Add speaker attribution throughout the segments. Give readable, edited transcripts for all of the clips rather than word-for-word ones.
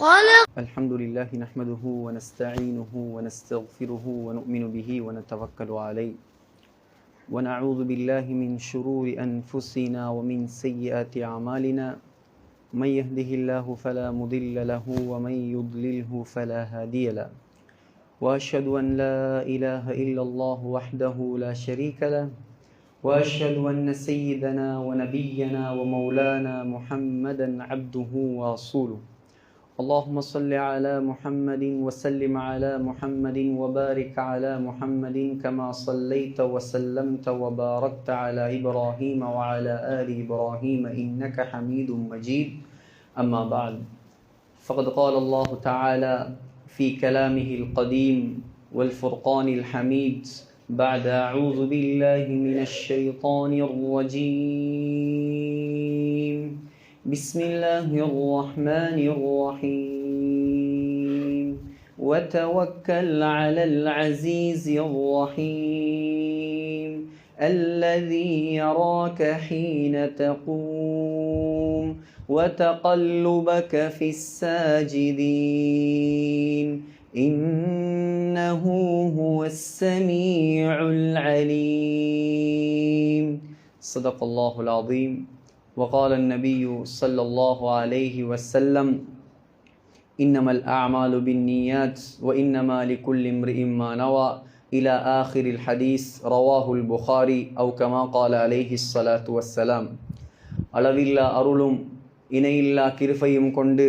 Speaker 1: خلق.
Speaker 2: الحمد لله نحمده ونستعينه ونستغفره ونؤمن به ونتوكل عليه ونعوذ بالله من شرور أنفسنا ومن سيئات أعمالنا من يهده الله فلا مضل له ومن يضلله فلا هادي له وأشهد أن لا إله إلا الله وحده لا شريك له وأشهد أن سيدنا ونبينا ومولانا محمدا عبده ورسوله اللهم صل على محمد وسلم على محمد وبارك على محمد كما صليت وسلمت وباركت على إبراهيم وعلى آل إبراهيم إنك حميد مجيد أما بعد فقد قال الله تعالى في كلامه القديم والفرقان الحميد بعد أعوذ بالله من الشيطان الرجيم بسم الله الرحمن الرحيم وتوكل على العزيز الرحيم الذي يراك حين تقوم وتقلبك في الساجدين إنه هو السميع العليم صدق الله العظيم وقال النبي صلى الله عليه وسلم إنما الأعمال بالنيات وإنما لكل امرئ ما نوى إلى آخر الحديث رواه البخاري أو كما قال عليه الصلاة والسلام அளவில்லா அருளும் இணையில்லா கிருபையும் கொண்டு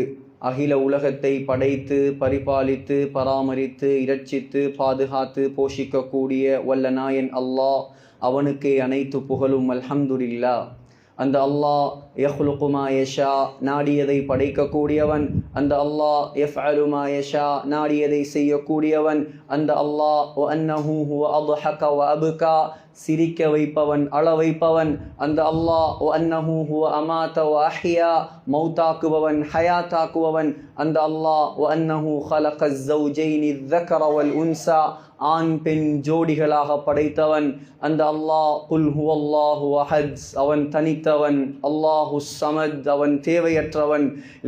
Speaker 2: அகில உலகத்தை படைத்து பரிபாலித்து பராமரித்து இரட்சித்து பாதுகாத்து போஷிக்கக்கூடிய வல்ல நாயன் அல்லாஹ் அவனுக்கே அனைத்து புகழும் அல்ஹம்துலில்லாஹ். அந்த அல்லாஹ் யஹ்லுகு மா யஷா நாடியதை படைக்கக்கூடியவன். அந்த அல்லாஹ் யஃஅலு மா யஷா நாடியதை செய்யக்கூடியவன். அந்த அல்லாஹ் வ அன்னஹு ஹுவ அத்ஹக வ அப்கா சிரிக்க வைப்பவன் அழ வைப்பவன். அந்த அல்லாஹ் வ அன்னஹு ஹுவ அமாத வ அஹ்யா மௌதாக்குபவன் ஹயாத்தாக்குபவன். அந்த அல்லாஹ் வ அன்னஹு ஹலகஸ் ஸௌஜைனி ذكر والأنثى ஆண் பெண் ஜோடிகளாக படைத்தவன். அந்த அல்லாஹ் குல் ஹுவல்லாஹு அஹத் அவன் தனித்தவன். அல்லாஹு ஸமத் அவன் தேவையற்றவன்.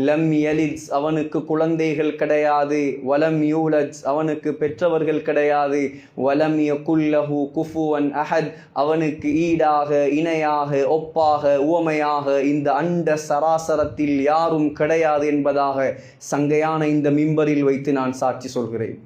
Speaker 2: லம் யலித் அவனுக்கு குழந்தைகள் கிடையாது. வலம் யூலத் அவனுக்கு பெற்றவர்கள் கிடையாது. வலம் யகுல் லஹு குஃபுவன் அஹத் அவனுக்கு ஈடாக இணையாக ஒப்பாக உவமையாக இந்த அண்ட சராசரத்தில் யாரும் கிடையாது என்பதாக சங்கையான இந்த மிம்பரில் வைத்து நான் சாட்சி சொல்கிறேன்.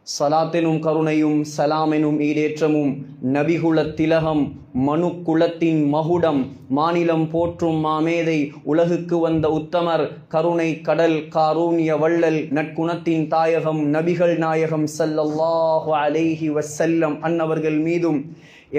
Speaker 2: சலாத்தெனும் கருணையும் சலாமெனும் ஈடேற்றமும் நபிகுல திலகம் மனு குலத்தின் மகுடம் மாநிலம் போற்றும் மாமேதை உலகுக்கு வந்த உத்தமர் கருணை கடல் காரூண்ய வள்ளல் நற்குணத்தின் தாயகம் நபிகள் நாயகம் ஸல்லல்லாஹு அலைஹி வஸல்லம் அன்னவர்கள் மீதும்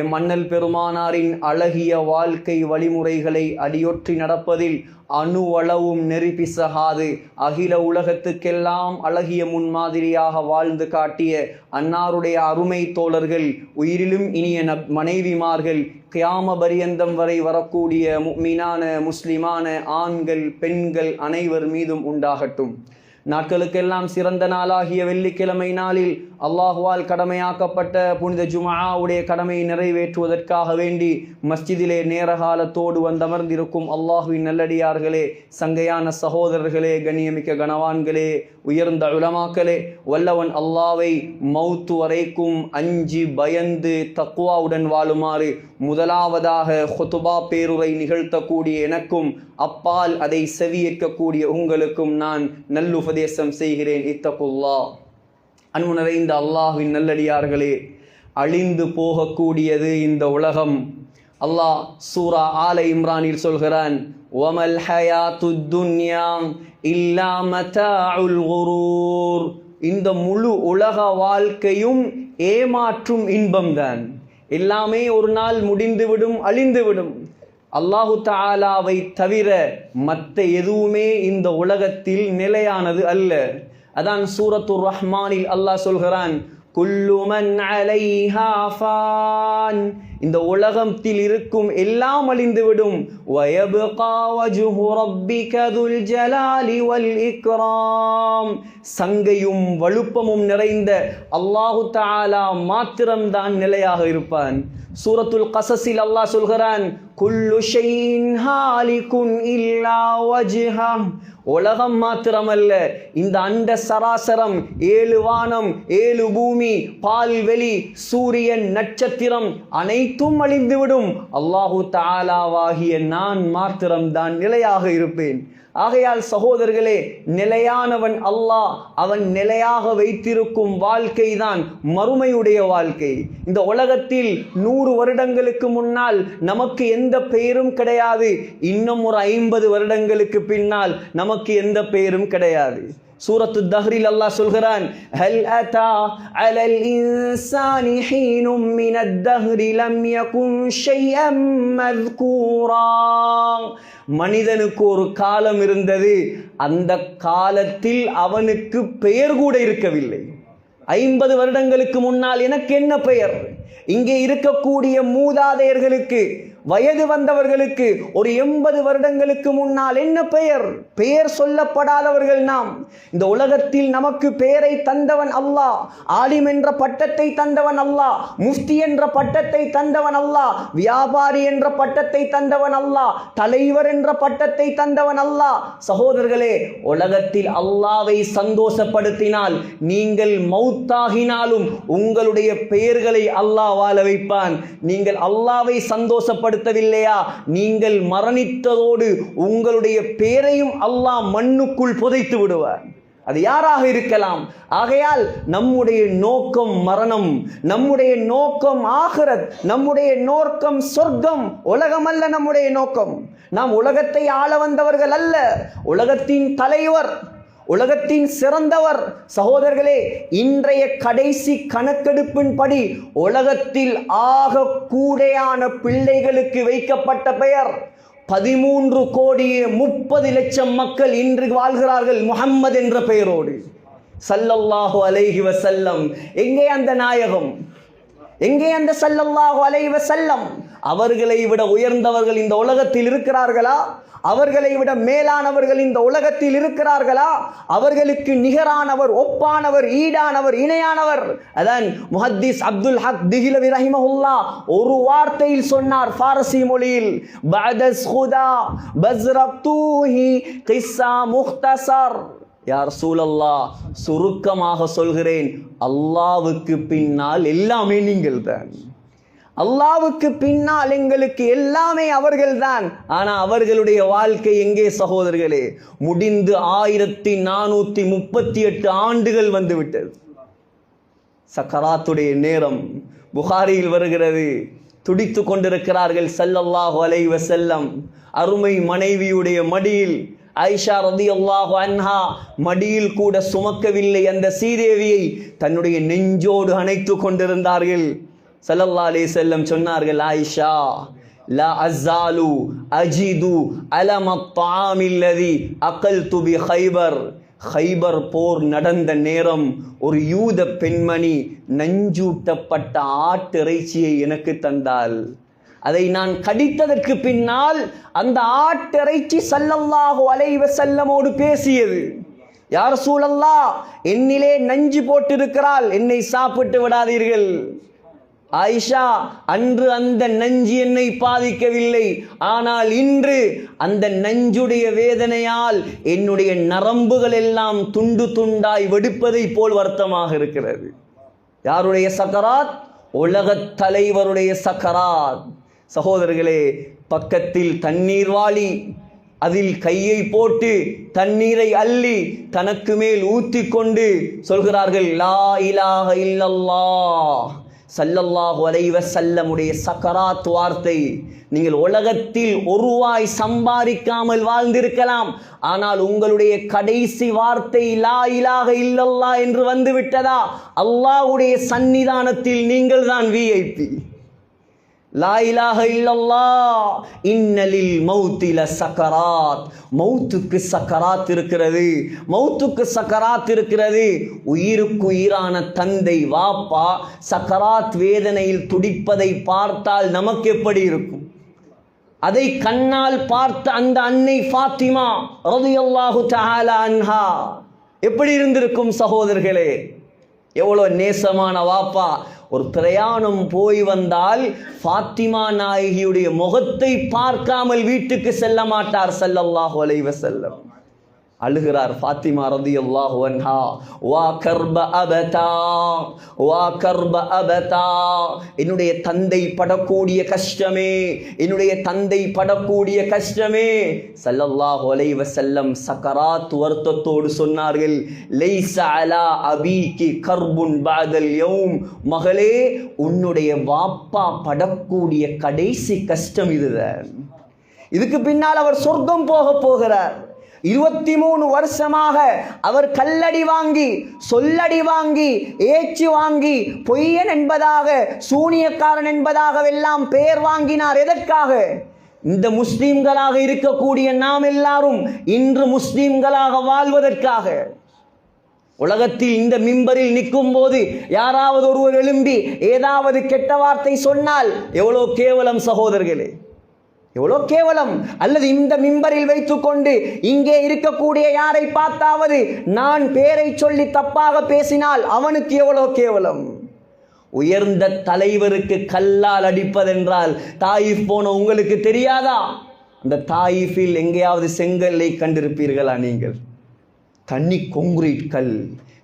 Speaker 2: எம் அண்ணல் பெருமானாரின் அழகிய வாழ்க்கை வழிமுறைகளை அடியொற்றி நடப்பதில் அணுவளவும் நெறிபிசகாது அகில உலகத்துக்கெல்லாம் அழகிய முன்மாதிரியாக வாழ்ந்து காட்டிய அன்னாருடைய அருமை தோழர்கள் உயிரிலும் இனிய மனைவிமார்கள் கியாம பரியந்தம் வரை வரக்கூடிய முஃமினான முஸ்லிமான ஆண்கள் பெண்கள் அனைவர் மீதும் உண்டாகட்டும். நாட்களுக்கெல்லாம் சிறந்த நாளாகிய வெள்ளிக்கிழமை நாளில் அல்லாஹுவால் கடமையாக்கப்பட்ட புனித ஜும்ஆவுடைய கடமையை நிறைவேற்றுவதற்காக வேண்டி மஸ்ஜிதிலே நேரகாலத்தோடு வந்தமர்ந்திருக்கும் அல்லாஹுவின் நல்லடியார்களே, சங்கையான சகோதரர்களே, கண்ணியமிக்க கனவான்களே, உயர்ந்த உலமாக்களே, வல்லவன் அல்லாவை மௌத்து வரைக்கும் அஞ்சி பயந்து தக்வாவுடன் வாழுமாறு முதலாவதாக ஹுதுபா பேருரை நிகழ்த்தக்கூடிய எனக்கும் அப்பால் அதை செவியேற்கக்கூடிய உங்களுக்கும் நான் நல்லுபதேசம் செய்கிறேன். இத்தகுல்லாஹ். அன்பு நிறைந்த அல்லாஹ்வின் நல்லடியார்களே, அழிந்து போகக்கூடியது இந்த உலகம். அல்லாஹ் சூரா ஆல இம்ரானில் சொல்கிறான், வமல் ஹயாத்துத் துன்யா இல்லா மதாஉல் குரூர். இந்த முழு உலக வாழ்க்கையும் ஏமாற்றும் இன்பம்தான். எல்லாமே ஒரு நாள் முடிந்துவிடும், அழிந்துவிடும். அல்லாஹு தஆலாவை தவிர மற்ற எதுவுமே இந்த உலகத்தில் நிலையானது அல்ல. அதான் சூரத்துர் ரஹ்மானில் அல்லாஹ் சொல்கிறான், குல்லு மன் அலைஹா ஃபான். இந்த உலகத்தில் இருக்கும் எல்லாம் அழிந்துவிடும். வயப்கா வஜ்ஹு ரப்பிக துல் ஜலாலி வல் இக்ராம். சங்கையும் வலுப்பமும் நிறைந்த அல்லாஹு தஆலா மாத்திரம்தான் நிலையாக இருப்பான். சூரத்துல் கஸஸில் அல்லாஹ் சொல்கிறான், குல்லு ஷைஇன் ஹாலிகுன் இல்லா வஜ்ஹா. உலகம் மாத்திரமல்ல, இந்த அண்ட சராசரம், 7 வானம், 7 பூமி, பால்வெளி, சூரியன், நட்சத்திரம் அனைத்தும் அழிந்துவிடும். அல்லாஹு தஆலாவாகிய நான் மாத்திரம்தான் நிலையாக இருப்பேன். ஆகையால் சகோதரர்களே, நிலையானவன் அல்லாஹ். அவன் நிலையாக வைத்திருக்கும் வாழ்க்கை தான் மறுமையுடைய வாழ்க்கை. இந்த உலகத்தில் 100 வருடங்களுக்கு முன்னால் நமக்கு எந்த பெயரும் கிடையாது. இன்னும் ஒரு 50 வருடங்களுக்கு பின்னால் நமக்கு எந்த பெயரும் கிடையாது. சூரத்து தஹ்ரில் அல்லாஹ் சொல்கிறான், ஹல் அத்தா அலல் இன்சானி ஹீனும் மினத் தஹ்ரி லம் யகுன் ஷைஅம் மذ்கூரா. மனிதனுக்கு ஒரு காலம் இருந்தது, அந்த காலத்தில் அவனுக்கு பெயர் கூட இருக்கவில்லை. 50 வருடங்களுக்கு முன்னால் எனக்கு என்ன பெயர்? இங்கே இருக்கக்கூடிய மூதாதையர்களுக்கு, வயது வந்தவர்களுக்கு ஒரு 80 வருடங்களுக்கு முன்னால் என்ன பெயர்? பெயர் சொல்லப்படாதவர்கள் நாம். இந்த உலகத்தில் நமக்கு பெயரை தந்தவன் அல்லாஹ். ஆலிம் என்ற பட்டத்தை தந்தவன் அல்லாஹ். முஃப்தி என்ற பட்டத்தை தந்தவன் அல்லாஹ். வியாபாரி என்ற பட்டத்தை தந்தவன் அல்லாஹ். தலைவர் என்ற பட்டத்தை தந்தவன் அல்லாஹ். சகோதரர்களே, உலகத்தில் அல்லாஹ்வை சந்தோஷப்படுத்தினால், நீங்கள் மௌத்தாகினாலும் உங்களுடைய பெயர்களை அல்லாஹ் வாழ வைப்பான். நீங்கள் அல்லாஹ்வை சந்தோஷப்படுத்தவில்லையா, நீங்கள் மரணித்ததோடு உங்களுடைய பெயரையும் அல்லாஹ் மண்ணுக்குள் புதைத்து விடுவார். அது யாராக இருக்கலாம். ஆகையால் நம்முடைய நோக்கம் மரணம், நம்முடைய நோக்கம் ஆகிரத், நம்முடைய நோக்கம் சொர்க்கம். உலகம் அல்ல நம்முடைய நோக்கம். நாம் உலகத்தை ஆள வந்தவர்கள் அல்ல. உலகத்தின் தலைவர், உலகத்தின் சிறந்தவர். சகோதரர்களே, இன்றைய கடைசி கணக்கெடுப்பின்படி உலகத்தில் ஆக கூடையான பிள்ளைகளுக்கு வைக்கப்பட்ட பெயர் 13,30,00,000 மக்கள் இன்று வாழ்கிறார்கள் முஹம்மது என்ற பெயரோடு. ஸல்லல்லாஹு அலைஹி வஸல்லம். எங்கே அந்த நாயகம்? எங்கே அந்த ஸல்லல்லாஹு அலைஹி வஸல்லம்? அவர்களை விட உயர்ந்தவர்கள் இந்த உலகத்தில் இருக்கிறார்களா? அவர்களை விட மேலானவர்கள் இந்த உலகத்தில் இருக்கிறார்களா? அவர்களுக்கு நிகரானவர், ஒப்பானவர், ஈடானவர், இணையானவர்? அதான் முஹத்திஸ் அப்துல் ஹக் திஹ்லவி ரஹிமஹுல்லாஹ் ஒரு வார்த்தையில் சொன்னார், ஃபாரசி மொழியில், பஅதஸ் ஹுதா பஸ்ரப்தூஹி கிஸ்ஸா முக்தஸர். யா ரசூலல்லாஹ், சுருக்கமாக சொல்கிறேன், அல்லாஹ்வுக்கு பின்னால் எல்லாமே நீங்கள் தான். அல்லாஹ்வுக்கு பின்னால் எங்களுக்கு எல்லாமே அவர்கள்தான். ஆனா அவர்களுடைய வாழ்க்கை எங்கே சகோதரர்களே? முடிந்து 1438 ஆண்டுகள் வந்துவிட்டது. சக்கராத்துடைய நேரம் புகாரியில் வருகிறது. துடித்து கொண்டிருக்கிறார்கள் ஸல்லல்லாஹு அலைஹி வஸல்லம். அருமை மனைவியுடைய மடியில், ஆயிஷா ரலியல்லாஹு அன்ஹா மடியில் கூட சுமக்கவில்லை அந்த சீதேவியை, தன்னுடைய நெஞ்சோடு அணைத்து கொண்டிருந்தார்கள். ஸல்லல்லாஹு அலைஹி வஸல்லம் சொன்னார்கள், ஆயிஷா, லா அஸாலு அஜிது அலமத் தஆமில்லதி அகல்து பி கைபர். கைபர் போர் நடந்த நேரம் ஒரு யூத பெண்மணி நஞ்சூட்டப்பட்ட ஆட்டிறைச்சியை எனக்கு தந்தாள். அதை நான் கடித்ததற்கு பின்னால் அந்த ஆட்டிறைச்சி ஸல்லல்லாஹு அலைஹி வஸல்லமோடு பேசியது. யா ரசூலல்லாஹ், என்னிலே நஞ்சு போட்டிருக்கிறாள், என்னை சாப்பிட்டு விடாதீர்கள். ஆயிஷா, அன்று அந்த நஞ்சு என்னை பாதிக்கவில்லை, ஆனால் இன்று அந்த நஞ்சுடைய வேதனையால் என்னுடைய நரம்புகள் எல்லாம் துண்டு துண்டாய் வெடிப்பதை போல் வருத்தமாக இருக்கிறது. யாருடைய சக்கராத்? உலகத் தலைவருடைய சக்கராத். சகோதரர்களே, பக்கத்தில் தண்ணீர் வாளி, அதில் கையை போட்டு தண்ணீரை அள்ளி தனக்கு மேல் ஊத்தி கொண்டு சொல்கிறார்கள், லா இலாஹ இல்லல்லாஹ். ஸல்லல்லாஹு அலைஹி வஸல்லமுடைய சக்கராத் வார்த்தை. நீங்கள் உலகத்தில் ஒரு ரூபாய் சம்பாதிக்காமல் வாழ்ந்திருக்கலாம், ஆனால் உங்களுடைய கடைசி வார்த்தை லா இலாஹ இல்லல்லாஹ் என்று வந்துவிட்டதா, அல்லாஹ்வுடைய சன்னிதானத்தில் நீங்கள் தான் விஐபி. லா இலாஹ இல்லல்லாஹ் இன்னலில் மௌத்தி லசகராத். மௌத்துக்கு சக்கராத் இருக்கிறது, மௌத்துக்கு சக்கராத் இருக்கிறது. உயிருக்கு உயிரான தந்தை வாப்பா சக்கராத் வேதனையில் துடிப்பதை பார்த்தால் நமக்கு எப்படி இருக்கும்? அதை கண்ணால் பார்த்த அந்த அன்னை ஃபாத்திமா ரலியல்லாஹு தஆலா அன்ஹா எப்படி இருந்திருக்கும் சகோதரர்களே? எவ்வளவு நேசமான வாப்பா. ஒரு பிரயாணம் போய் வந்தால் ஃபாத்திமா நாயகியுடைய முகத்தை பார்க்காமல் வீட்டுக்கு செல்ல மாட்டார் ஸல்லல்லாஹு அலைஹி வஸல்லம். அழுகிறார் ஃபாத்திமா ரலியல்லாஹு அன்ஹா. வா கர்ப அபதா, வா கர்ப அபதா. என்னுடைய தந்தை படக்கூடிய கஷ்டமே, என்னுடைய தந்தை படக்கூடிய கஷ்டமே. ஸல்லல்லாஹு அலைஹி வஸல்லம் சக்கராத் வருத்தத்தோடு சொன்னார்கள், லைஸ அலா அபீகி கர்புன் பஅதல் யௌம். மகளே, உன்னுடைய வாப்பா படக்கூடிய கடைசி கஷ்டம் இதுதான். இதுக்கு பின்னால் அவர் சொர்க்கம் போகிறார். 23 வருஷமாக அவர் கல்லடி வாங்கி, சொல்லடி வாங்கி, ஏச்சு வாங்கி, பொய்யன் என்பதாக, சூனியக்காரன் என்பதாக எல்லாம் பெயர் வாங்கினார். எதற்காக? இந்த முஸ்லிம்களாக இருக்கக்கூடிய நாம் எல்லாரும் இன்று முஸ்லிம்களாக வாழ்வதற்காக. உலகத்தில் இந்த மிம்பரில் நிற்கும் போது யாராவது ஒருவர் எழும்பி ஏதாவது கெட்ட வார்த்தை சொன்னால் எவ்வளோ கேவலம் சகோதரர்களே, எவ்வளோ கேவலம். அல்லது இந்த மிம்பரில் வைத்துக் கொண்டு இங்கே இருக்கக்கூடிய யாரை பார்த்தாவது நான் பேரை சொல்லி தப்பாக பேசினால் அவனுக்கு எவ்வளோ கேவலம். உயர்ந்த தலைவருக்கு கல்லால் அடிப்பதென்றால் தாயிஃப் போன உங்களுக்கு தெரியாதா? அந்த தாயிஃபில் எங்கேயாவது செங்கல்லை கண்டிருப்பீர்களா நீங்கள்? தண்ணி கொங்கிரீட் கல்,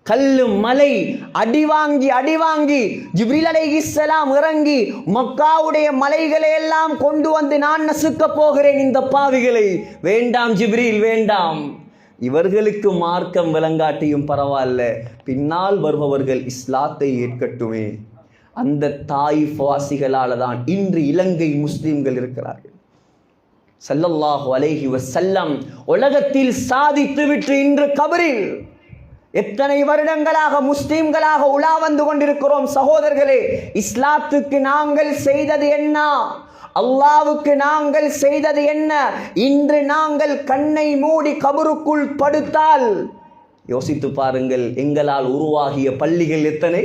Speaker 2: கல்லு மலை, அடிவாங்கி ஜிப்ரீல் அலைஹிஸ்ஸலாம் இறங்கி மக்காவுடைய மலைகளை எல்லாம் கொண்டு வந்து நான் நசுக்க போகிறேன் இந்த பாவிகளை. வேண்டாம் ஜிப்ரீல், வேண்டாம். இவர்களுக்கு மார்க்கம் விளங்காட்டியும் பரவாயில்ல, பின்னால் வருபவர்கள் இஸ்லாத்தை ஏற்கட்டுமே. அந்த தாயிஃப் வாசிகளால் தான் இன்று இலங்கை முஸ்லிம்கள் இருக்கிறார்கள். ஸல்லல்லாஹு அலைஹி வஸல்லம் உலகத்தில் சாதித்து விட்டு இன்று கபரில் எத்தனை வருடங்களாக முஸ்லிம்களாக உலா வந்து கொண்டிருக்கிறோம் சகோதரர்களே. இஸ்லாத்துக்கு நாங்கள் செய்தது என்ன? அல்லாஹ்வுக்கு நாங்கள் செய்தது என்ன? இன்று நாங்கள் கண்ணை மூடி கபருக்குள் படுத்தால் யோசித்து பாருங்கள். எங்களால் உருவாகிய பள்ளிகள் எத்தனை,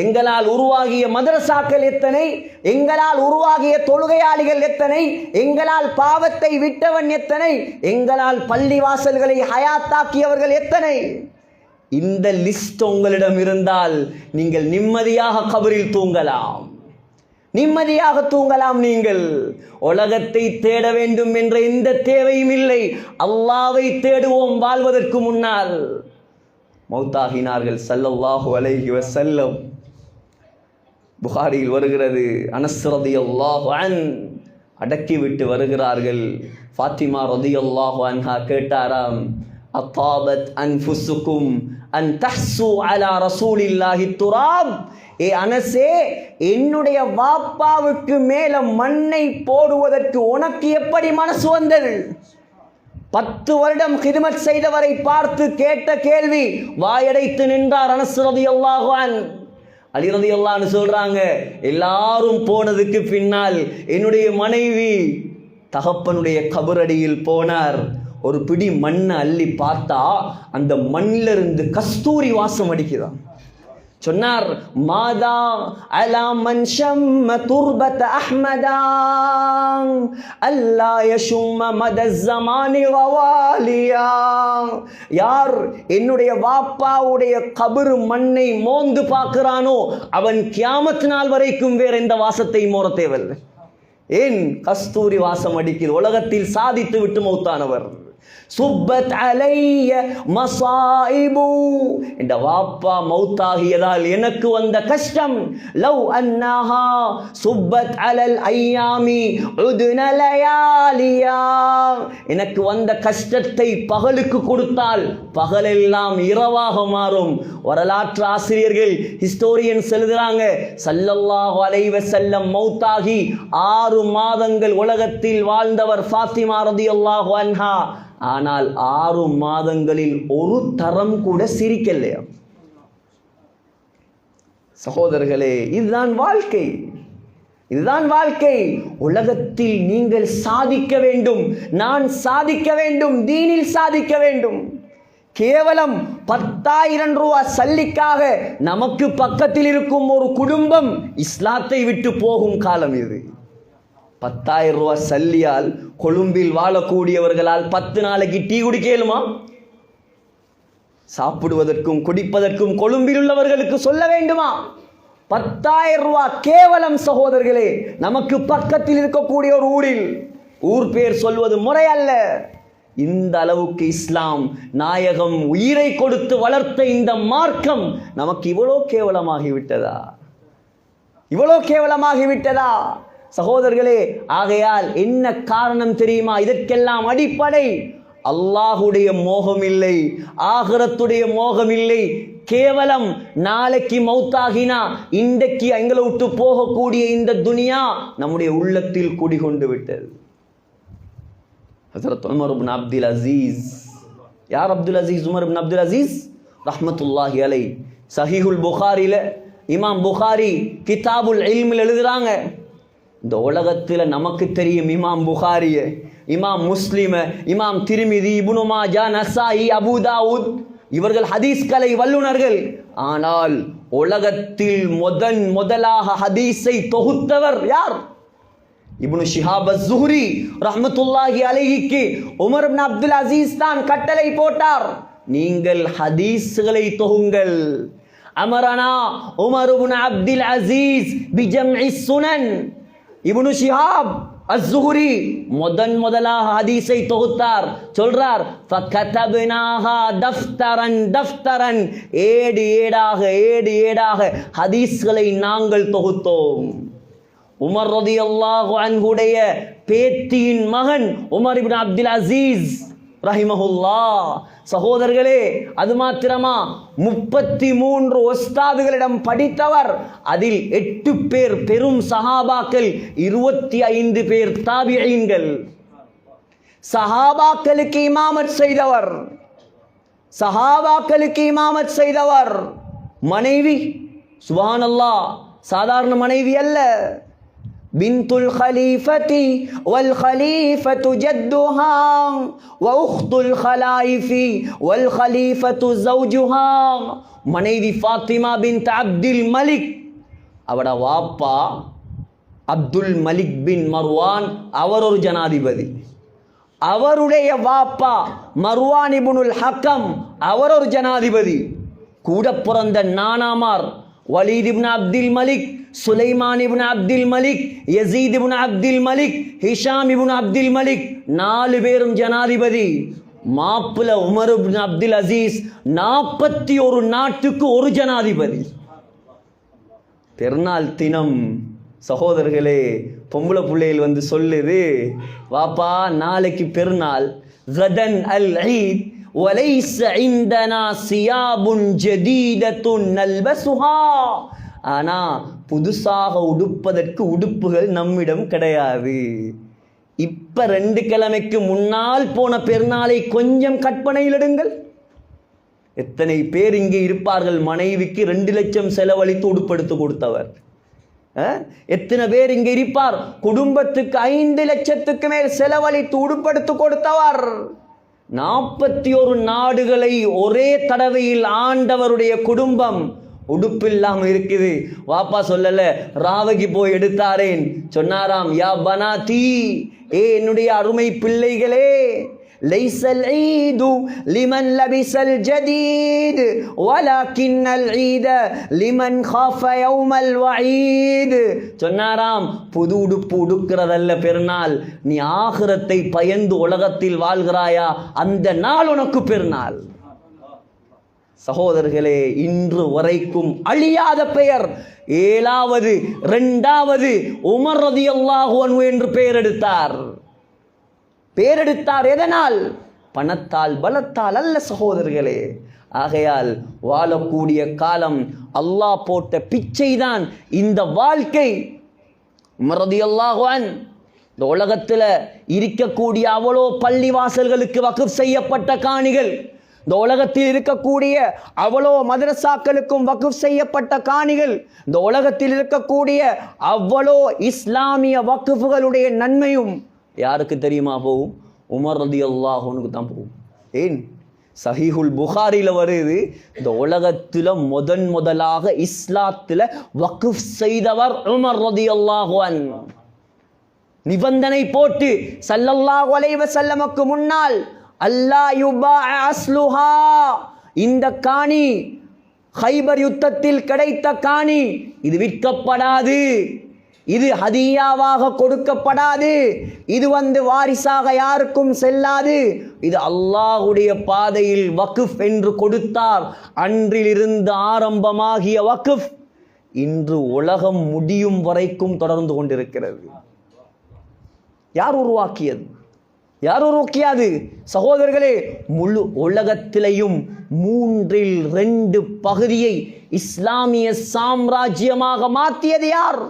Speaker 2: எங்களால் உருவாகிய மதரசாக்கள் எத்தனை, எங்களால் உருவாகிய தொழுகையாளிகள் எத்தனை, எங்களால் பாவத்தை விட்டவன் எத்தனை, எங்களால் பள்ளிவாசல்களை ஹயாத்தாக்கியவர்கள் எத்தனை. இந்த லிஸ்ட் உங்களிடம் இருந்தால் நீங்கள் நிம்மதியாக கபரில் தூங்கலாம், நிம்மதியாக தூங்கலாம். நீங்கள் உலகத்தை தேட வேண்டும் என்ற எந்த தேவையும் இல்லை. அல்லாஹ்வை தேடுவோம் வாழ்வதற்கு முன்னால். மௌத்தாகினார்கள் ஸல்லல்லாஹு அலைஹி வஸல்லம். புகாரியில் வருகிறது, அனஸ் ரலியல்லாஹு அன்ஹு அடக்கிவிட்டு வருகிறார்கள். ஃபாத்திமா ரலியல்லாஹு அன்ஹா கேட்டாராம், அத்தாபத் அன்ஃபுசுக்கும் அன் தஹ்சு அலா ரசூலில்லாஹி துராப். ஏ அனஸே, என்னுடைய வாப்பாவுக்கு மேல மண்ணை போடுவதற்கு உனக்கு எப்படி மனசு வந்தது? 10 வருடம் கிதுமத் செய்தவரை பார்த்து கேட்ட கேள்வி. வாயடைத்து நின்றார் அனஸ் ரலியல்லாஹு அன்ஹு. அலி ரலியல்லாஹு அன்ஹு சொல்றாங்க, எல்லாரும் போனதுக்கு பின்னால் என்னுடைய மனைவி தகப்பனுடைய கபரடியில் போனார். ஒரு பிடி மண்ணை அள்ளி பார்த்தா அந்த மண்ணிலிருந்து கஸ்தூரி வாசம் அடிக்குதான். சொன்னார், மாதா அலா மன் ஷம்ம துர்பத அஹ்மதா அல்லா யஷும்ம மத ஸமானி வவாலியா. யார் என்னுடைய வாப்பாவுடைய கபரு மண்ணை மோந்து பார்க்கிறானோ அவன் கியாமத் நாள் வரைக்கும் வேற எந்த வாசத்தை மோர தேவையில்லை. ஏன்? கஸ்தூரி வாசம் அடிக்கிறது. உலகத்தில் சாதித்து விட்டு மௌத்தானவர். சுப்பத் அலைய மசாயிபு. இந்த வாப்பா மௌத்தாகியதால் எனக்கு வந்த கஷ்டம். லவ் அன்னஹா சுப்பத் அலல் ஐயாமி உதுன லயாலியா. எனக்கு வந்த கஷ்டத்தை பகலுக்கு கொடுத்தால் பகலெல்லாம் இரவாக மாறும். வரலாற்று ஆசிரியர்கள், ஹிஸ்டோரியன்ஸ் எழுதுறாங்க, ஸல்லல்லாஹு அலைஹி வஸல்லம் மௌத்தாகி 6 மாதங்கள் உலகத்தில் வாழ்ந்தவர் ஃபாத்திமா ரலியல்லாஹு அன்ஹா. ஆனால் 6 மாதங்களில் ஒரு தரம் கூட சிரிக்கலையா? சகோதரர்களே, இதுதான் வாழ்க்கை. இதுதான் வாழ்க்கை. உலகத்தில் நீங்கள் சாதிக்க வேண்டும், நான் சாதிக்க வேண்டும், தீனில் சாதிக்க வேண்டும். கேவலம் 10,000 ரூபாய் சல்லிக்காக நமக்கு பக்கத்தில் இருக்கும் ஒரு குடும்பம் இஸ்லாத்தை விட்டு போகும் காலம் இது. 10,000 ரூபாய் சல்லியால் கொழும்பில் வாழக்கூடியவர்களால் 10 நாளைக்கு டீ குடிக்கலுமா? சாப்பிடுவதற்கும் குடிப்பதற்கும் கொழும்பில் உள்ளவர்களுக்கு சொல்ல வேண்டுமா? 10,000 ரூபாய் கேவலம் சகோதரர்களே. நமக்கு பக்கத்தில் இருக்கக்கூடிய ஒரு ஊரில், ஊர் பேர் சொல்வது முறை அல்ல, இந்த அளவுக்கு இஸ்லாம் நாயகம் உயிரை கொடுத்து வளர்த்த இந்த மார்க்கம் நமக்கு இவ்வளோ கேவலமாகிவிட்டதா? இவ்வளோ கேவலமாகிவிட்டதா சகோதரர்களே? ஆகையால் என்ன காரணம் தெரியுமா? இதற்கெல்லாம் அடிப்படை அல்லாஹுடைய மோகம் இல்லை, ஆகிரத்துடைய மோகம் இல்லை. கேவலம் நாளைக்கு மௌத்தாகினா இன்றைக்கு எங்களை விட்டு போகக்கூடிய இந்த துனியா நம்முடைய உள்ளத்தில் குடிகொண்டு விட்டது. ஹஜ்ரத் உமர் இப்னு அப்துல் அசீஸ், யார் அப்துல் அசீஸ்? உமர் இப்னு அப்துல் அசீஸ் ரஹ்மத்துல்லாஹி அலை. சஹீஹுல் புகாரில இமாம் புகாரி கிதாபுல் இல்மில் எழுதுறாங்க, இந்த உலகத்தில் நமக்கு தெரியும் இமாம் புகாரிய, இமாம் முஸ்லிம, இமாம் திர்மிதி, இப்னு மாஜா, நசாயி, அபூ தாவூத், இவர்கள் ஹதீஸ் கலை வல்லுநர்கள். ஆனால் உலகத்தில் முதலாக ஹதீஸை தொகுத்தவர் யார்? இப்னு ஷிஹாப் அஸ்-ஸுஹ்ரி ரஹ்மத்துல்லாஹி அலைஹிக்கு உமர் இப்னு அப்துல் அசீஸ் தான் கட்டளை போட்டார், நீங்கள் ஹதீஸ்களை தொகுங்கள். அமரனா உமர் இப்னு அப்துல் அசீஸ் பிஜம்இ சுனன். இப்னு ஷிஹாப் அஸ்-ஸுஹ்ரி முதலாக ஹதீஸை தொகுத்தார். சொல்றார், ஃபகதப்னாஹா தஃப்தரன் தஃப்தரன், ஏடு ஏடாக ஹதீஸ்களை நாங்கள் தொகுத்தோம். உமர் ரலியல்லாஹு அன்ஹுடைய பேத்தியின் மகன் உமர் இப்னு அப்துல் அசீஸ் ரஹிமஹுல்லாஹ். சகோதரர்களே, அது மாத்திரமா 33 உஸ்தாதுகளிடம் படித்தவர். அதில் 8 பேர் பெரும் சஹாபாக்கள், 25 பேர் தாபிஈன்கள். சஹாபாக்களுக்கு இமாமத் செய்தவர். மனைவி சுப்ஹானல்லாஹ், சாதாரண மனைவி அல்ல. பின்துல் கலீஃபதி வல் கலீஃபத்து ஜத்துஹா வ உக்துல் கலாயிஃபி வல் கலீஃபத்து ஜௌஜுஹா. மனைவி ஃபாத்திமா பின்த் அப்துல் மலிக், அவட வாப்பா அப்துல் மலிக் பின் மர்வான், அவர் ஒரு ஜனாதிபதி. அவருடைய வாப்பா மர்வான் இப்னுல் ஹக்கம், அவர் ஒரு ஜனாதிபதி. கூட பிறந்த நானாமார் வலீத் இப்னு அப்துல் மலிக், சுலைமான் இப்னு அப்துல் மலிக், யசீத் இப்னு அப்துல் மலிக், ஹிஷாம் இப்னு அப்துல் மலிக், 4 பேரும் ஜனாதிபதி. மாப்பிள உமர் இப்னு அப்துல் அசீஸ் 41 நாட்டுக்கு ஒரு ஜனாதிபதி. பெருநாள் தினம் சகோதரர்களே, பொம்பளை பிள்ளைகள் வந்து சொல்லுது, வாப்பா நாளைக்கு பெருநாள், கதன் அல் ஈத் வலைஸ இந்தனா சியாபுன் ஜதீதத்துன் நல்பஸுஹா. ஆனா புதுசாக உடுப்பதற்கு உடுப்புகள் நம்மிடம் கிடையாது. இப்ப 2 கிழமைக்கு முன்னால் போன பெருநாளை கொஞ்சம் கற்பனையில் எடுங்கள். எத்தனை பேர் இங்கே இருப்பார்கள் மனைவிக்கு 2 லட்சம் செலவழித்து உடுப்படுத்து கொடுத்தவர்? எத்தனை பேர் இங்கே இருப்பார் குடும்பத்துக்கு 5 லட்சத்துக்கு மேல் செலவழித்து உடுப்படுத்து கொடுத்தவர்? 41 நாடுகளை ஒரே தடவையில் ஆண்டவருடைய குடும்பம் உடுப்பில்லாம இருக்குது. வாப்பா சொல்லல, ராவகி போய் எடுத்தாரேன், சொன்னாராம், யா பனாதி, ஏ என்னுடைய அருமை பிள்ளைகளே, லைஸல் ஈது லிமன் லபிஸல் ஜதீத் வலக்கின்னல் ஈத லிமன் காஃப யௌமல் வஈத். சொன்னாராம், புது உடுப்பு உடுக்கிறதல்ல பெருநாள், நீ ஆகிரத்தை பயந்து உலகத்தில் வாழ்கிறாயா, அந்த நாள் உனக்கு பெருநாள். சகோதரர்களே, இன்று வரைக்கும் அழியாத பெயர் 7வது 2வது உமர் ரலியல்லாஹு அன்ஹு என்று பெயர் எடுத்தார். எதனால்? பணத்தால், பலத்தால் அல்ல சகோதரர்களே. ஆகையால் வாழக்கூடிய காலம் அல்லாஹ் போட்ட பிச்சைதான் இந்த வாழ்க்கை. உமர் ரலியல்லாஹு அன்ஹு இந்த உலகத்தில் இருக்கக்கூடிய அவ்வளோ பள்ளிவாசல்களுக்கு வக்ஃப் செய்யப்பட்ட காணிகள், இந்த உலகத்தில் இருக்கக்கூடிய அவ்வளோ மதரசாக்களுக்கும் வக்ஃப் செய்யப்பட்ட காணிகள், இந்த உலகத்தில் இருக்கக்கூடிய அவ்வளோ இஸ்லாமிய வக்ஃபுகளுடைய நன்மையும் யாருக்கு தெரியுமா போகும்? உமர் ரலியல்லாஹு அன்ஹுக்கு தான் போகும். ஏன்? சஹீஹுல் புகாரில வருது, இந்த உலகத்தில் முதலாக இஸ்லாத்தில் வக்ஃப் செய்தவர் உமர் ரலியல்லாஹு அன்ஹு. நிபந்தனை போட்டு ஸல்லல்லாஹு அலைஹி வஸல்லமுக்கு முன்னால் அல்லா யுபா அஸ்லுஹா, இந்த காணி ஹைபர் யுத்தத்தில் கிடைத்த காணி, இது விற்கப்படாது, இது ஹதியாவாக கொடுக்கப்படாது, இது வாரிசாக யாருக்கும் செல்லாது, இது அல்லாஹ்வுடைய பாதையில் வக்ஃப் என்று கொடுத்தார். அன்றிலிருந்து ஆரம்பமாகிய வக்ஃப் இன்று உலகம் முடியும் வரைக்கும் தொடர்ந்து கொண்டிருக்கிறது. யார் உருவாக்கியது? யார் உருவாக்கியது? சகோதரர்களே, முழு உலகத்திலையும் 2/3 பகுதியை இஸ்லாமிய சாம்ராஜ்யமாக மாற்றியது யார்?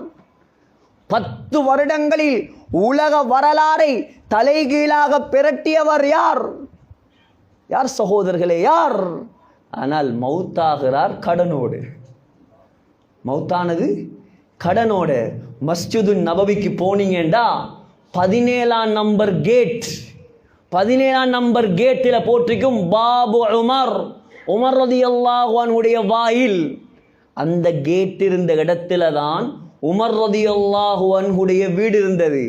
Speaker 2: 10 வருடங்களில் உலக வரலாறை தலைகீழாக பிரட்டியவர் யார்? யார் சகோதரர்களே? யார்? ஆனால் மௌத்தாகிறார் கடனோடு. மௌத்தானது கடனோடு. மஸ்ஜிது நபவிக்கு போனீங்கண்டா 17ஆம் நம்பர் கேட், 17ஆம் நம்பர் கேட்டில் போட்டிருக்கும் பாபு உமர், உமர் ரலியல்லாஹு அன்ஹுடைய வாயில். அந்த கேட் இருந்த இடத்துல தான் உமர் ரலியல்லாஹு அன்ஹுடைய வீடு இருந்தது.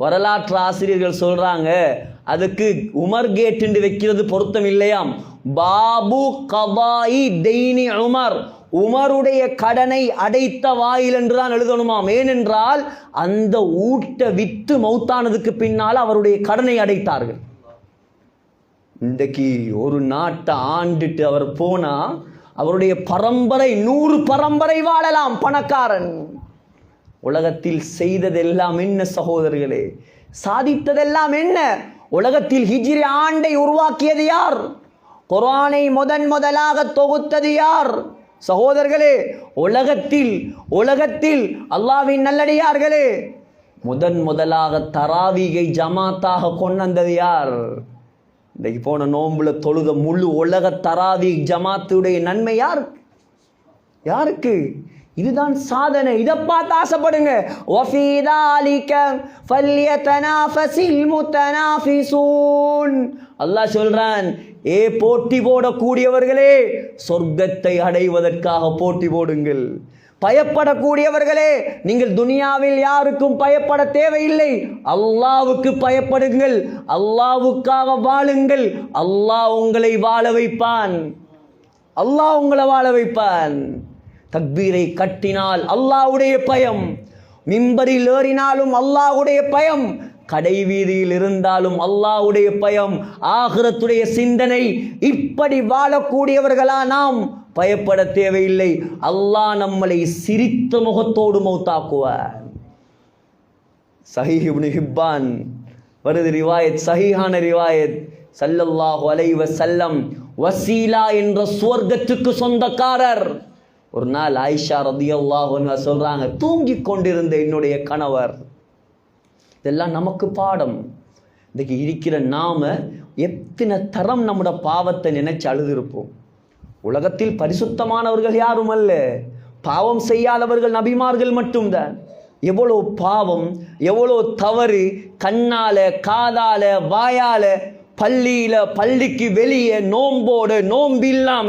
Speaker 2: வரலாற்று ஆசிரியர்கள் சொல்றாங்க, அதுக்கு உமர் கேட் என்று வைக்கிறது பொருத்தம் இல்லையாம். பாபு கபாயி தெய்னி உமர், உமருடைய கடனை அடைத்த வாயில் என்றுதான் எழுதணுமாம். ஏனென்றால் அந்த ஊட்ட வித்து மௌத்தானதுக்கு பின்னால் அவருடைய கடனை அடைத்தார்கள். இன்றைக்கு ஒரு நாட்டை ஆண்டுட்டு அவர் போனா அவருடைய பரம்பரை 100 பரம்பரை வாழலாம், பணக்காரன். உலகத்தில் செய்ததெல்லாம் என்ன சகோதரர்களே? சாதித்ததெல்லாம் என்ன? உலகத்தில் ஹிஜ்ரி ஆண்டை உருவாக்கியது யார்? குர்ஆனை முதலாக தொகுத்தது யார்? சகோதரர்களே, உலகத்தில் அல்லாஹ்வின் நல்லடியார்களே, முதலாக தராவீகை ஜமாத்தாக கொண்டது யார்? இன்றைக்கு போன நோம்புல தொழுத முழு உலக தராவி ஜமாத்துடைய நன்மை யாருக்கு? இதுதான் சாதனை. இதை பார்த்து ஆசைப்படுங்க. வஃபீ தாலிக ஃபல்யதனாஃபஸில் முத்தனாஃபிஸூன். அல்லாஹ் சொல்றான், ஏ போட்டி போடக்கூடியவர்களே, சொர்க்கத்தை அடைவதற்காக போட்டி போடுங்கள். பயப்படக்கூடியவர்களே, நீங்கள் துனியாவில் யாருக்கும் பயப்பட தேவையில்லை, அல்லாஹ்வுக்கு பயப்படுங்கள், அல்லாஹ்வுக்காக வாழுங்கள். அல்லாஹ் உங்களை வாழ வைப்பான். அல்லாஹ் உங்களை வாழ வைப்பான். தக்பீரை கட்டினால் அல்லாஹ்வுடைய பயம், மிம்பரில் ஏறினாலும் அல்லாஹ்வுடைய பயம், கடை வீதியில் இருந்தாலும் அல்லாஹ்வுடைய பயம், ஆகிரத்துடைய சிந்தனை. இப்படி வாழக்கூடியவர்களா நாம்? பயப்பட தேவையில்லை. அல்லாஹ் நம்மளை சிரித்த முகத்தோடு மௌத்தாக்குவார். சஹீஹ் இப்னு ஹிப்பான் வருது ரிவாயத், சஹீஹான ரிவாயத். ஸல்லல்லாஹு அலைஹி வஸல்லம் வசீலா என்ற சுவர்க்கத்துக்கு சொந்தக்காரர். ஒரு நாள் ஆயிஷா ரலியல்லாஹு அன்ஹா சொல்றாங்க, தூங்கிக் கொண்டிருந்த என்னுடைய கணவர். இதெல்லாம் நமக்கு பாடம். இன்னைக்கு இருக்கிற நாம எத்தனை தரம் நம்முடைய பாவத்தை நினைச்சு அழுதிருப்போம். உலகத்தில் பரிசுத்தமானவர்கள் யாரும் அல்ல, பாவம் செய்யாதவர்கள் நபிமார்கள் மட்டும்தான். எவ்வளோ பாவம், எவ்வளோ தவறு, கண்ணால, காதால, வாயால, பள்ளிக்கு வெளியே, நோம்போடு நோம்பு இல்லாம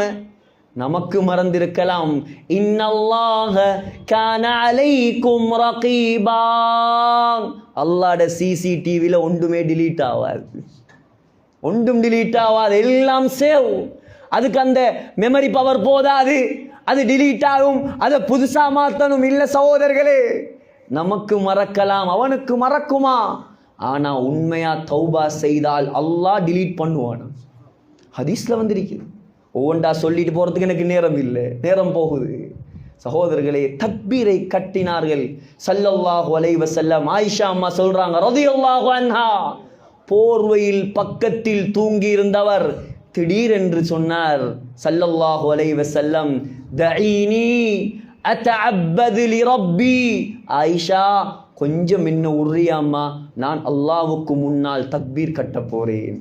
Speaker 2: நமக்கு மறந்திருக்கலாம். இன்னல்லாஹ கான அலைக்கும் ரகீபா. அல்லாஹ்ட சிசிடிவில ஒன்றுமே டிலீட் ஆகாது, ஒன்றும் டிலீட் ஆகாது, எல்லாம் சேவ். அதுக்கு அந்த மெமரி பவர் போதாது, அது டிலீட் ஆகும், அதை புதுசா மாற்றணும். இல்லை சகோதரர்களே, நமக்கு மறக்கலாம், அவனுக்கு மறக்குமா? ஆனா உண்மையா தௌபா செய்தால் அல்லாஹ் டிலீட் பண்ணுவான். ஹதீஸ்ல வந்திருக்கு. ஒவ்வொன்றா சொல்லிட்டு போறதுக்கு எனக்கு நேரம் இல்லை, நேரம் போகுது. சகோதரர்களே, தக்பீரை கட்டினார்கள் ஸல்லல்லாஹு அலைஹி வஸல்லம். ஆயிஷா அம்மா சொல்றாங்க ரலியல்லாஹு அன்ஹா, போர்வையில் பக்கத்தில் தூங்கி இருந்தவர் திடீரென்று சொன்னார் ஸல்லல்லாஹு அலைஹி வஸல்லம், தஈனி அத்தஅப்பது லிரப்பி. ஆயிஷா, கொஞ்சம் என்ன உர்ரியாம்மா, நான் அல்லாஹ்வுக்கு முன்னால் தக்பீர் கட்ட போறேன்.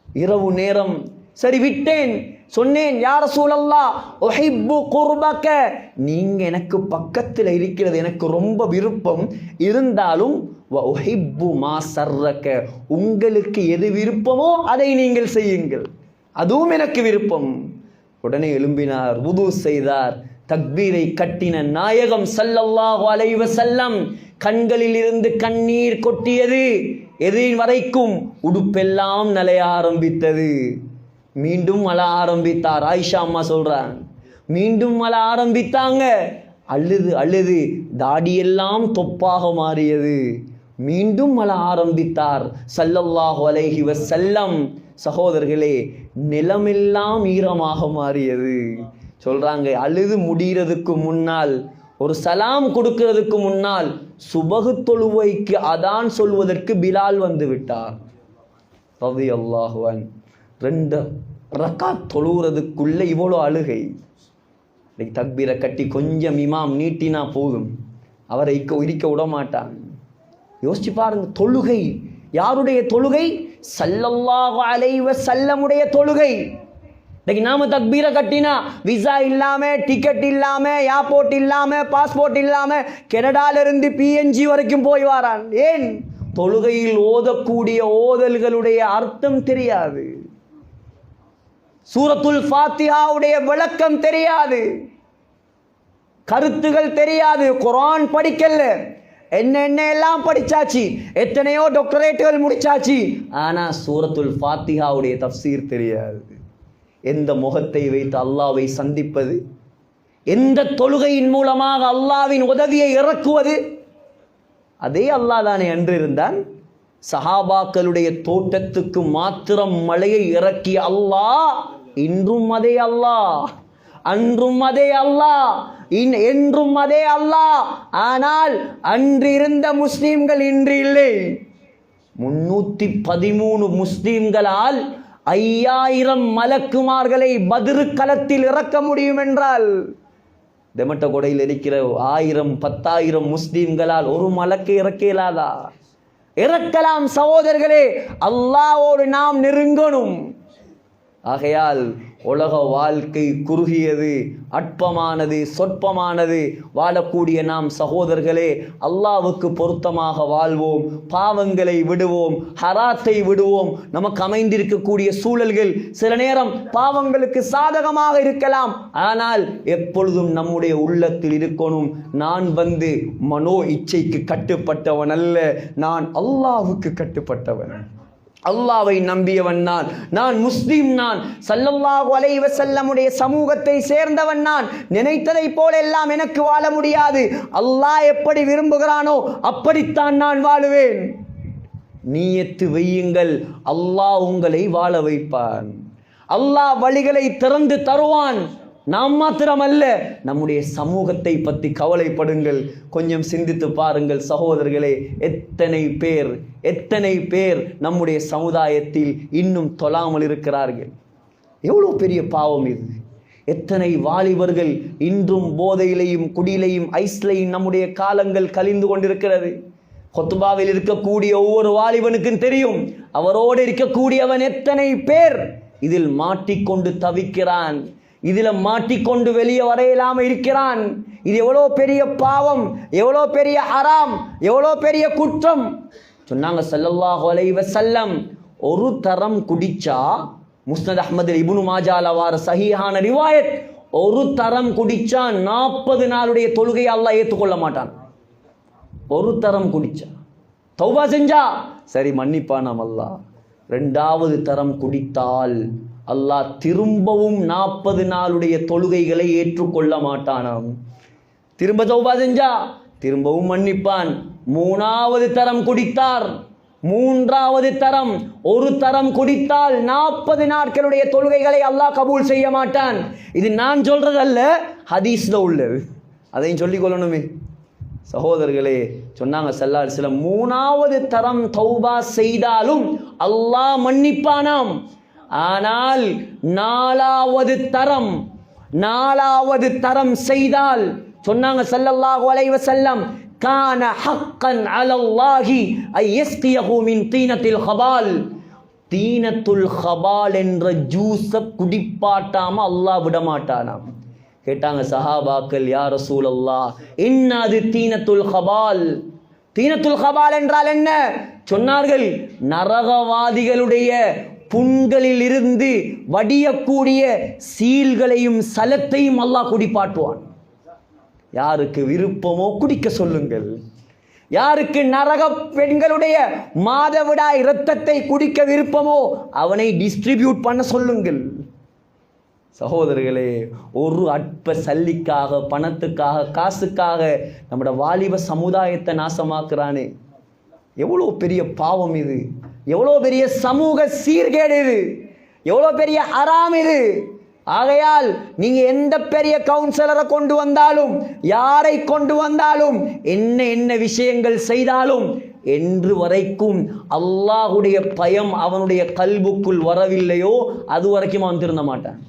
Speaker 2: இரவு நேரம் சரி விட்டேன். சொன்னேன், யா ரசூலல்லாஹ் உஹிப்பு குர்பக, நீங்க எனக்கு பக்கத்தில் இருக்கிறது எனக்கு ரொம்ப விருப்பம், இருந்தாலும் வ உஹிப்பு மா சர்ரக, உங்களுக்கு எது விருப்பமோ அதை நீங்கள் செய்யுங்கள், அதுவும் எனக்கு விருப்பம். உடனே எழும்பினார், வுது செய்தார், தக்பீரை கட்டின நாயகம் ஸல்லல்லாஹு அலைஹி வஸல்லம் கண்களில் இருந்து கண்ணீர் கொட்டியது. எது வரைக்கும்? உடுப்பெல்லாம் நலைய ஆரம்பித்தது. மீண்டும் அழ ஆரம்பித்தார். ஆயிஷா அம்மா சொல்றாங்க, மீண்டும் அழ ஆரம்பித்தாங்க. அழுது அழுது தாடியெல்லாம் தொப்பாக மாறியது. மீண்டும் அழ ஆரம்பித்தார் ஸல்லல்லாஹு அலைஹி வஸல்லம். சகோதரர்களே, நிலமெல்லாம் ஈரமாக மாறியது. சொல்றாங்க, அழுது முடிகிறதுக்கு முன்னால், ஒரு சலாம் கொடுக்கிறதுக்கு முன்னால் சுபகு தொழுவைக்கு அதான் சொல்வதற்கு பிலால் வந்து விட்டார் ரலியல்லாஹு அன்ஹு. 2 ரக்காத் தொழுகிறதுக்குள்ள இவ்வளோ அழுகை. தக்பீரை கட்டி கொஞ்சம் இமாம் நீட்டினா போதும், அவரை இருக்க விட மாட்டான். யோசிச்சு பாருங்க, தொழுகை யாருடைய தொழுகை? ஸல்லல்லாஹு அலைஹி வஸல்லமுடைய தொழுகை. இன்னைக்கு நாம தக்பீரை கட்டினா விசா இல்லாம, டிக்கெட் இல்லாம, ஏர்போர்ட் இல்லாம, பாஸ்போர்ட் இல்லாம கனடால இருந்து PNG வரைக்கும் போய் வாரான். ஏன்? தொழுகையில் ஓதக்கூடிய ஓதல்களுடைய அர்த்தம் தெரியாது, சூரத்துல் ஃபாத்திஹாவுடைய விளக்கம் தெரியாது, கருத்துகள் தெரியாது, குர்ஆன் படிக்கல, என்ன எல்லாம் படிச்சாச்சு, எத்தனையோ டாக்டரேட்டுகள் முடிச்சாச்சு, ஆனா சூரத்துல் ஃபாத்திஹாவுடைய தஃப்சீர் தெரியாது. எந்த முகத்தை வைத்து அல்லாஹ்வை சந்திப்பது? எந்த தொழுகையின் மூலமாக அல்லாஹ்வின் உதவியை இறக்குவது? அதே அல்லாஹ் தானே அன்று இருந்தான். சஹாபாக்களுடைய தோட்டத்துக்கு மாத்திரம் மழையை இறக்கிய அல்லாஹ் இன்றும் அதே அல்லாஹ், அன்றும் அதே அல்லாஹ், என்றும் அதே அல்லாஹ். ஆனால் அன்று இருந்த முஸ்லிம்கள் இன்று இல்லை. 313 முஸ்லிம்களால் 5000 மலக்குமார்களை பத்ரு களத்தில் இறக்க முடியும் என்றால், தெமட்ட கொடையில் இருக்கிற 1000 10,000 முஸ்லிம்களால் ஒரு மலக்கை இறக்க இயலாதா? இறக்கலாம் சகோதரர்களே. அல்லாஹ்வோடு நாம் நெருங்கணும். ஆகையால் உலக வாழ்க்கை குறுகியது, அற்பமானது, சொற்பமானது. வாழக்கூடிய நாம் சகோதரர்களே அல்லாஹ்வுக்கு பொருத்தமாக வாழ்வோம், பாவங்களை விடுவோம், ஹராத்தை விடுவோம். நமக்கு அமைந்திருக்கக்கூடிய சூழல்கள் சில நேரம் பாவங்களுக்கு சாதகமாக இருக்கலாம், ஆனால் எப்பொழுதும் நம்முடைய உள்ளத்தில் இருக்கணும், நான் மனோ இச்சைக்கு கட்டுப்பட்டவன் அல்ல, நான் அல்லாஹ்வுக்கு கட்டுப்பட்டவன், அல்லாஹ்வை நம்பியவன் நான் முஸ்லிம், நான் ஸல்லல்லாஹு அலைஹி வஸல்லமுடைய சமூகத்தை சேர்ந்தவன். நான் நினைத்ததை போல எல்லாம் எனக்கு வாழ முடியாது. அல்லாஹ் எப்படி விரும்புகிறானோ அப்படித்தான் நான் வாழுவேன். நியத்து வையுங்கள், அல்லாஹ் உங்களை வாழ வைப்பான். அல்லாஹ் வழிகளை திறந்து தருவான். நாம் மாத்திரமல்ல, நம்முடைய சமூகத்தை பற்றி கவலைப்படுங்கள். கொஞ்சம் சிந்தித்து பாருங்கள் சகோதரர்களே, எத்தனை பேர் நம்முடைய சமுதாயத்தில் இன்னும் தொழாமல் இருக்கிறார்கள். எவ்வளோ பெரிய பாவம் இது! எத்தனை வாலிபர்கள் இன்றும் போதையிலையும் குடியிலையும் ஐஸ்லையும் நம்முடைய காலங்கள் கழிந்து கொண்டிருக்கிறது. கொத்துபாவில் இருக்கக்கூடிய ஒவ்வொரு வாலிபனுக்கும் தெரியும், அவரோடு இருக்கக்கூடியவன் எத்தனை பேர் இதில் மாட்டிக்கொண்டு தவிக்கிறான், இதில் மாட்டிக்கொண்டு வெளியே வரையிலாம இருக்கிறான். இது எவ்வளோ பெரிய பாவம், எவ்வளோ பெரிய ஹராம், எவ்வளோ பெரிய குற்றம். சொன்னாங்க ஸல்லல்லாஹு அலைஹி வஸல்லம், ஒரு தரம் குடிச்சா, முஸ்னத் அஹ்மது இப்னு மாஜால வார சஹீஹான ரிவாயத், ஒரு தரம் குடிச்சா 40 நாளுடைய தொழுகையை அல்லாஹ் ஏற்றுக்கொள்ள மாட்டான். ஒரு தரம் குடிச்சா, தௌபா செஞ்சா சரி மன்னிப்பானாம் அல்லாஹ். 2வது தரம் குடித்தால் அல்லாஹ் திரும்பவும் 40 நாளுடைய தொழுகைகளை ஏற்றுக்கொள்ள மாட்டானாம். திரும்ப தௌபா செஞ்சா திரும்பவும் மன்னிப்பான். 3வது தரம் குடித்தார், 3வது தரம், ஒரு தரம் குடித்தால் 40 நாட்களுடைய தொழுகைகளை அல்லாஹ் கபூல் செய்ய மாட்டான். இது நான் சொல்றதல்ல, ஹதீஸ்ல உள்ளது, அதையும் சொல்லிக் கொள்ளணுமே சகோதரர்களே. சொன்னாங்க ஸல்லல்லாஹு அலைஹி வஸல்லம், 3வது தரம் தௌபா செய்தாலும் அல்லாஹ் மன்னிப்பானாம். ஆனால் 4வது தரம் செய்தால், சொன்னாங்க ஸல்லல்லாஹு அலைஹி வஸல்லம், கான ஹக்கன் அலல்லாஹி ஐ யஸ்கியஹு மின் தீனத்தில் ஹபால்.
Speaker 1: தீனத்துல் ஹபால் என்ற ஜூஸை குடிப்பாட்டாம அல்லாஹ் விட மாட்டானாம். கேட்டாங்க சஹாபாக்கள், யா ரசூலல்லாஹ், என்னது தீனத்துல் ஹபால்? தீனத்துல் ஹபால் என்றால் என்ன? சொன்னார்கள், நரகவாதிகளுடைய புண்களில் இருந்து வடியக்கூடிய சீல்களையும் சலத்தையும் அல்லாஹ் குடிப்பாட்டுவான். யாருக்கு விருப்பமோ குடிக்க சொல்லுங்கள். யாருக்கு நரக பெண்களுடைய மாதவிடாய் இரத்தத்தை குடிக்க விருப்பமோ அவனை டிஸ்ட்ரிபியூட் பண்ண சொல்லுங்கள். சகோதரர்களே, ஒரு அற்ப சல்லிக்காக, பணத்துக்காக, காசுக்காக நம்முடைய வாலிப சமுதாயத்தை நாசமாக்குறானே, எவ்வளோ பெரிய பாவம் இது! எவ்வளோ பெரிய சமூக சீர்கேடு இது! எவ்வளோ பெரிய ஹராம் இது! ஆகையால் நீங்க எந்த பெரிய கவுன்சிலரை கொண்டு வந்தாலும், யாரை கொண்டு வந்தாலும், என்ன விஷயங்கள் செய்தாலும், என்று வரைக்கும் அல்லாஹுடைய பயம் அவனுடைய கல்புக்குள் வரவில்லையோ அது வரைக்கும் அவன் திருந்த மாட்டான்.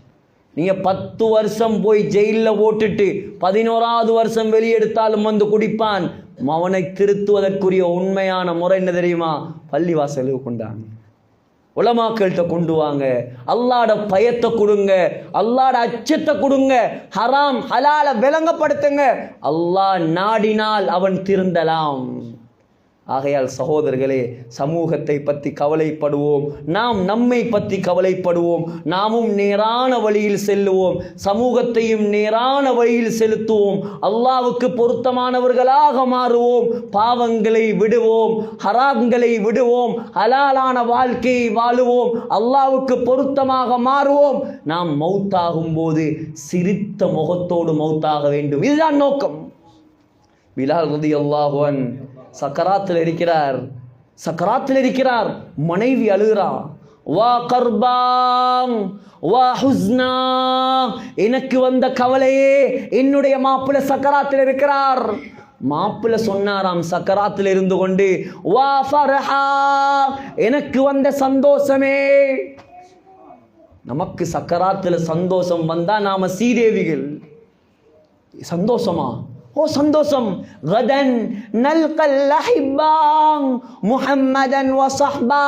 Speaker 1: நீங்க 10 வருஷம் போய் ஜெயிலில் போட்டுட்டு 11வது வருஷம் வெளியெடுத்தாலும் வந்து குடிப்பான். அவனை திருத்துவதற்குரிய உண்மையான முறை என்ன தெரியுமா? பள்ளிவாசலுக்கு கொண்டாங்க, உலமாக்கள்கிட்ட கொண்டு வாங்க, அல்லாஹ்ட பயத்தை கொடுங்க, அல்லாஹ்ட அச்சத்தை கொடுங்க, ஹராம் ஹலால விளங்கப்படுத்துங்க. அல்லாஹ் நாடினால் அவன் திருந்தலாம். ஆகையால் சகோதரர்களே, சமூகத்தை பற்றி கவலைப்படுவோம், நாம் நம்மை பற்றி கவலைப்படுவோம், நாமும் நேரான வழியில் செல்லுவோம், சமூகத்தையும் நேரான வழியில் செலுத்துவோம், அல்லாஹ்வுக்கு பொருத்தமானவர்களாக மாறுவோம், பாவங்களை விடுவோம், ஹராம்களை விடுவோம், ஹலாலான வாழ்க்கையை வாழுவோம், அல்லாஹ்வுக்கு பொருத்தமாக மாறுவோம். நாம் மௌத்தாகும் போது சிரித்த முகத்தோடு மௌத்தாக வேண்டும். இதுதான் நோக்கம். பிலால் ரலியல்லாஹு அன்ஹு சக்கராத்தில் இருக்கிறார், சக்கராத்தில் இருக்கிறார். மனைவி அழுகிறா, வா கர்பாம் வா ஹுஸ்னா, எனக்கு வந்த கவலையே, என்னுடைய மாப்பிள்ளை சக்கராத்தில் இருக்கிறார். மாப்பிள்ளை சொன்னாராம் சக்கராத்தில் இருந்து கொண்டு, வா ஃபர்ஹா, எனக்கு வந்த சந்தோஷமே. நமக்கு சக்கராத்தில் சந்தோஷம் வந்தா நாம சீதேவிகள். சந்தோஷமா? ஓ சந்தோஷம். கதன் நல்கல் அஹிப்பாங் முஹம்மதன் வ ஸஹ்பா,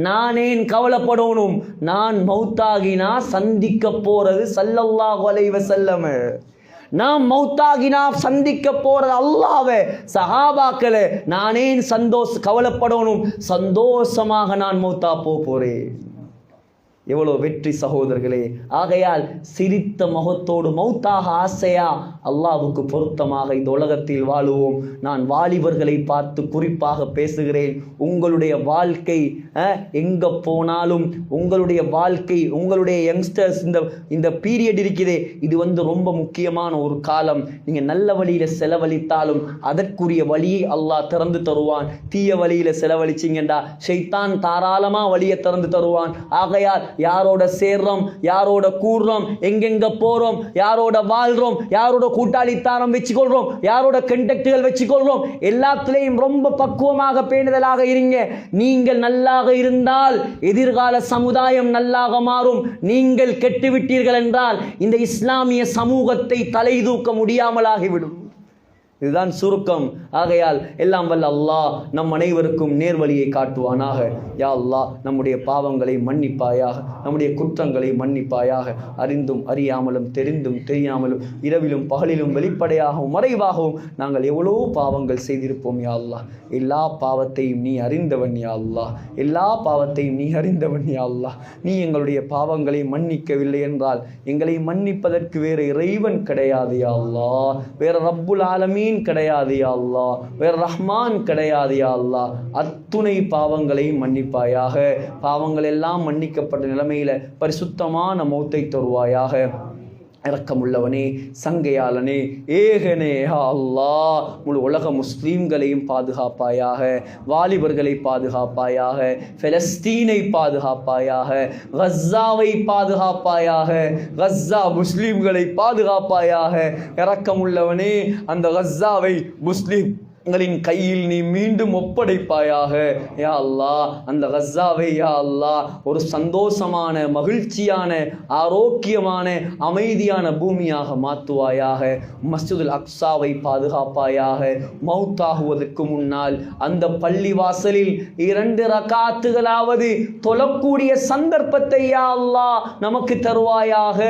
Speaker 1: நானேன் கவலைப்படணும்? நான் மௌத்தாகினா சந்திக்க போறது ஸல்லல்லாஹு அலைஹி வஸல்லம். நாம் மௌத்தாகினா சந்திக்க போறது அல்லாஹ்வை, சஹாபாக்களை. நானேன் கவலைப்படணும்? சந்தோஷமாக நான் மௌத்தா போறேன். எவ்வளோ வெற்றி சகோதரர்களே! ஆகையால் சிரித்த முகத்தோடு மௌத்தாக ஆசையா? அல்லாஹ்வுக்கு பொருத்தமாக இந்த உலகத்தில் வாழுவோம். நான் வாலிபர்களை பார்த்து குறிப்பாக பேசுகிறேன். உங்களுடைய வாழ்க்கை எங்க போனாலும், உங்களுடைய வாழ்க்கை, உங்களுடைய யங்ஸ்டர்ஸ், இந்த பீரியட் இருக்கிறதே, இது ரொம்ப முக்கியமான ஒரு காலம். நீங்க நல்ல வழியில செலவழித்தாலும் அதற்குரிய வழியை அல்லாஹ் திறந்து தருவான். தீய வழியில செலவழிச்சிங்கண்டா ஷைத்தான் தாராளமா வழியை திறந்து தருவான். ஆகையால் யாரோட சேர்றோம், யாரோட கூடுறோம், எங்கெங்க போறோம், யாரோட வாழ்றோம், யாரோட கூட்டாளித்தாரம் வச்சுக்கொள்றோம், யாரோட கண்டக்டுகள் வச்சுக்கொள்றோம், எல்லாத்திலையும் ரொம்ப பக்குவமாக பேணுதலாக இருங்க. நீங்கள் நல்லாக இருந்தால் எதிர்கால சமுதாயம் நல்லாக மாறும். நீங்கள் கெட்டுவிட்டீர்கள் என்றால் இந்த இஸ்லாமிய சமூகத்தை தலை தூக்க முடியாமலாகிவிடும். இதுதான் சுருக்கம். ஆகையால் எல்லாம் வல்ல அல்லாஹ் நம் அனைவருக்கும் நேர்வழியை காட்டுவானாக. யா அல்லாஹ், நம்முடைய பாவங்களை மன்னிப்பாயாக, நம்முடைய குற்றங்களை மன்னிப்பாயாக. அறிந்தும் அறியாமலும், தெரிந்தும் தெரியாமலும், இரவிலும் பகலிலும், வெளிப்படையாகவும் மறைவாகவும் நாங்கள் எவ்வளோ பாவங்கள் செய்திருப்போம். யா அல்லாஹ், எல்லா பாவத்தையும் நீ அறிந்தவன். யா அல்லாஹ், எல்லா பாவத்தையும் நீ அறிந்தவன். யா அல்லாஹ், நீ எங்களுடைய பாவங்களை மன்னிக்கவில்லை என்றால் எங்களை மன்னிப்பதற்கு வேறு இறைவன் கிடையாது. யா அல்லாஹ், வேற ரப்புல் ஆலமீன் கிடையாது. யா அல்லாஹ், வேற ரஹ்மான் கிடையாது. யா அல்லாஹ், அத்துணை பாவங்களையும் மன்னிப்பாயாக. பாவங்கள் எல்லாம் மன்னிக்கப்பட்ட நிலைமையில பரிசுத்தமான மௌத்தை தருவாயாக. இரக்கமுள்ளவனே, சங்கையாளனே, ஏகனே, யா அல்லாஹ், முழு உலக முஸ்லீம்களையும் பாதுகாப்பாயாக, வாலிபர்களை பாதுகாப்பாயாக, பெலஸ்தீனை பாதுகாப்பாயாக, கஸ்ஸாவை பாதுகாப்பாயாக, கஸ்ஸா முஸ்லீம்களை பாதுகாப்பாயாக. இரக்கமுள்ளவனே, அந்த கஸ்ஸாவை முஸ்லீம் எங்களின் கையில் நீ மீண்டும் ஒப்படைப்பாயாக யா அல்லாஹ். அந்த கஸாவை யா அல்லாஹ் ஒரு சந்தோஷமான, மகிழ்ச்சியான, ஆரோக்கியமான, அமைதியான பூமியாக மாற்றுவாயாக. மஸ்ஜிதுல் அக்ஸாவை பாதுகாப்பாயாக. மௌத்தாகுவதற்கு முன்னால் அந்த பள்ளி வாசலில் 2 ரகாத்துகளாவது தொழக்கூடிய சந்தர்ப்பத்தை யா அல்லாஹ் நமக்கு தருவாயாக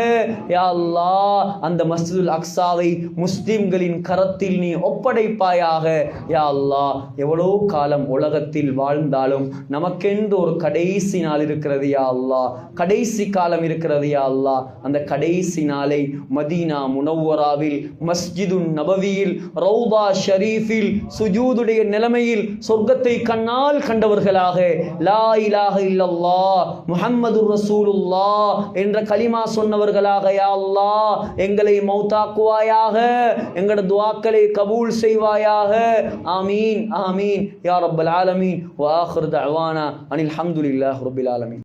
Speaker 1: யா அல்லாஹ். அந்த மஸ்ஜிதுல் அக்ஸாவை முஸ்லிம்களின் கரத்தில் நீ ஒப்படைப்பாயாக யா அல்லாஹ். எவ்வளோ காலம் உலகத்தில் வாழ்ந்தாலும் நமக்கென்று ஒரு கடைசி நாள் இருக்கிறது யா அல்லாஹ். கடைசி காலம் இருக்கிறது யா அல்லாஹ். அந்த கடைசி நாளை மதீனா முனவ்வராவில், மஸ்ஜிதுன் நபவியில், ரௌதா ஷரீஃபில் சுஜூதுடைய நிலைமையில் சொர்க்கத்தை கண்ணால் கண்டவர்களாக, லா இலாஹ இல்லல்லாஹ் முஹம்மதுர் ரசூலுல்லாஹ் என்ற கலிமா சொன்னவர்களாக யா அல்லாஹ் எங்களை மௌத்தாக்குவாயாக. எங்களோட துஆக்களை கபூல் செய்வாயாக. ஆமீன் ஆமீன் யா ரப்பல் ஆலமீன். வ ஆகிரு தஅவானா அனில் ஹம்துலில்லாஹி ரப்பில் ஆலமீன்.